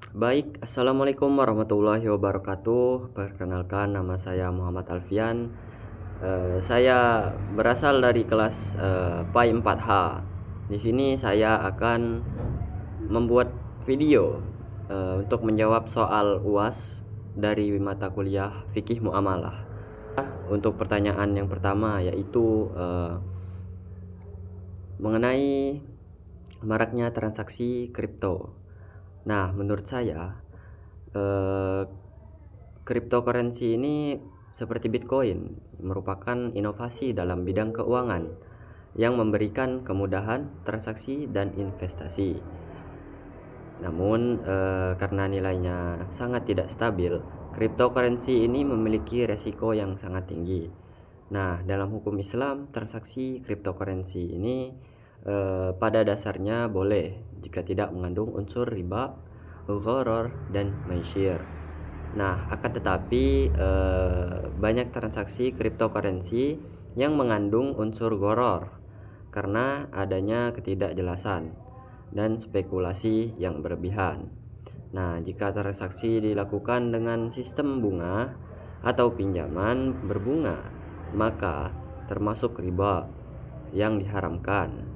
Baik, assalamualaikum warahmatullahi wabarakatuh. Perkenalkan, nama saya Muhammad Alfian. Saya berasal dari kelas PAI 4H. Di sini saya akan membuat video untuk menjawab soal UAS dari mata kuliah Fikih Muamalah. Untuk pertanyaan yang pertama yaitu mengenai maraknya transaksi kripto. Nah, menurut saya cryptocurrency ini seperti Bitcoin merupakan inovasi dalam bidang keuangan yang memberikan kemudahan transaksi dan investasi. Namun karena nilainya sangat tidak stabil, cryptocurrency ini memiliki resiko yang sangat tinggi. Nah, dalam hukum Islam, transaksi cryptocurrency ini pada dasarnya boleh jika tidak mengandung unsur riba, gharar, dan maisir. Nah, akan tetapi banyak transaksi cryptocurrency yang mengandung unsur gharar karena adanya ketidakjelasan dan spekulasi yang berlebihan. Nah, jika transaksi dilakukan dengan sistem bunga atau pinjaman berbunga, maka termasuk riba yang diharamkan.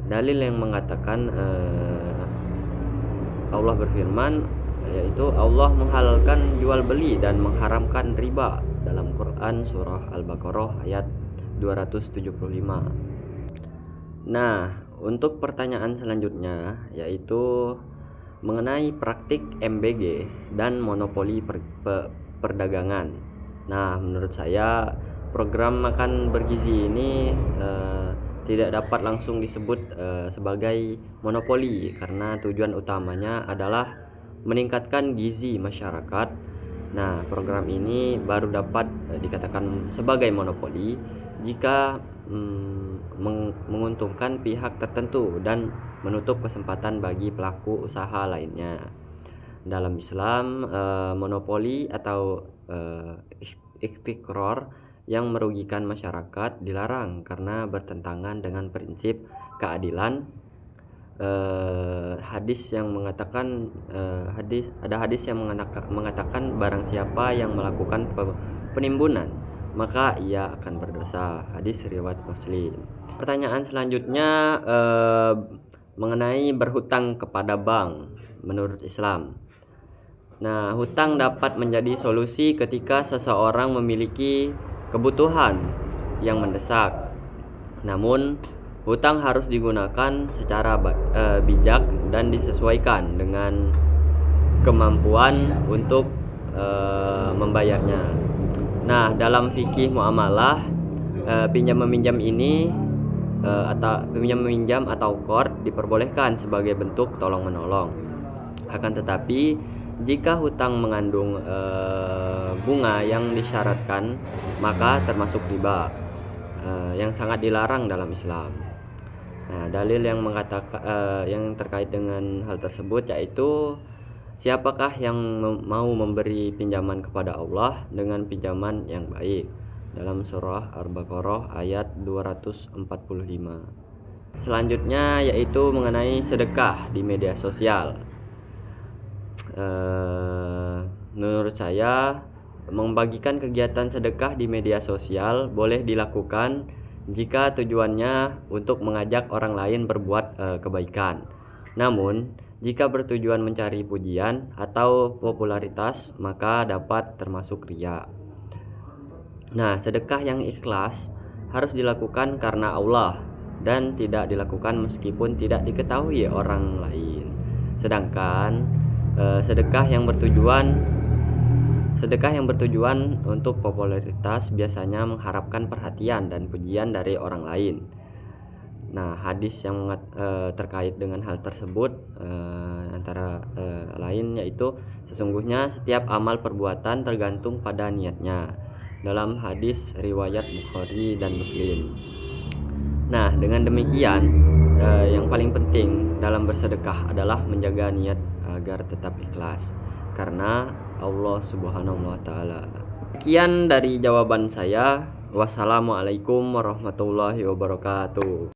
Dalil yang mengatakan Allah berfirman, yaitu Allah menghalalkan jual beli dan mengharamkan riba dalam Quran surah Al-Baqarah ayat 275. Nah, untuk pertanyaan selanjutnya yaitu mengenai praktik MBG dan monopoli perdagangan. Nah, menurut saya program makan bergizi ini tidak dapat langsung disebut sebagai monopoli karena tujuan utamanya adalah meningkatkan gizi masyarakat. Nah, program ini baru dapat dikatakan sebagai monopoli jika menguntungkan pihak tertentu dan menutup kesempatan bagi pelaku usaha lainnya. Dalam Islam, monopoli atau ikhtikrar yang merugikan masyarakat dilarang karena bertentangan dengan prinsip keadilan. Hadis yang mengatakan hadis yang mengatakan barang siapa yang melakukan penimbunan maka ia akan berdosa. Hadis riwayat Muslim. Pertanyaan selanjutnya mengenai berhutang kepada bank menurut Islam. Nah, hutang dapat menjadi solusi ketika seseorang memiliki kebutuhan yang mendesak. Namun, hutang harus digunakan secara bijak dan disesuaikan dengan kemampuan untuk membayarnya. Nah, dalam fikih muamalah, pinjam meminjam ini atau pinjam meminjam atau qard diperbolehkan sebagai bentuk tolong menolong. Akan tetapi jika hutang mengandung bunga yang disyaratkan, maka termasuk riba yang sangat dilarang dalam Islam. Nah, dalil yang mengatakan yang terkait dengan hal tersebut yaitu siapakah yang mau memberi pinjaman kepada Allah dengan pinjaman yang baik dalam surah Al-Baqarah ayat 245. Selanjutnya yaitu mengenai sedekah di media sosial. Menurut saya membagikan kegiatan sedekah di media sosial boleh dilakukan jika tujuannya untuk mengajak orang lain berbuat kebaikan. Namun, jika bertujuan mencari pujian atau popularitas, maka dapat termasuk riya. Nah, sedekah yang ikhlas harus dilakukan karena Allah dan tidak dilakukan meskipun tidak diketahui orang lain. Sedangkan sedekah yang bertujuan untuk popularitas biasanya mengharapkan perhatian dan pujian dari orang lain. Nah, hadis yang terkait dengan hal tersebut antara lain yaitu sesungguhnya setiap amal perbuatan tergantung pada niatnya, dalam hadis riwayat Bukhari dan Muslim. Nah, dengan demikian yang paling penting dalam bersedekah adalah menjaga niat agar tetap ikhlas karena Allah Subhanahu wa taala. Sekian dari jawaban saya. Wassalamualaikum warahmatullahi wabarakatuh.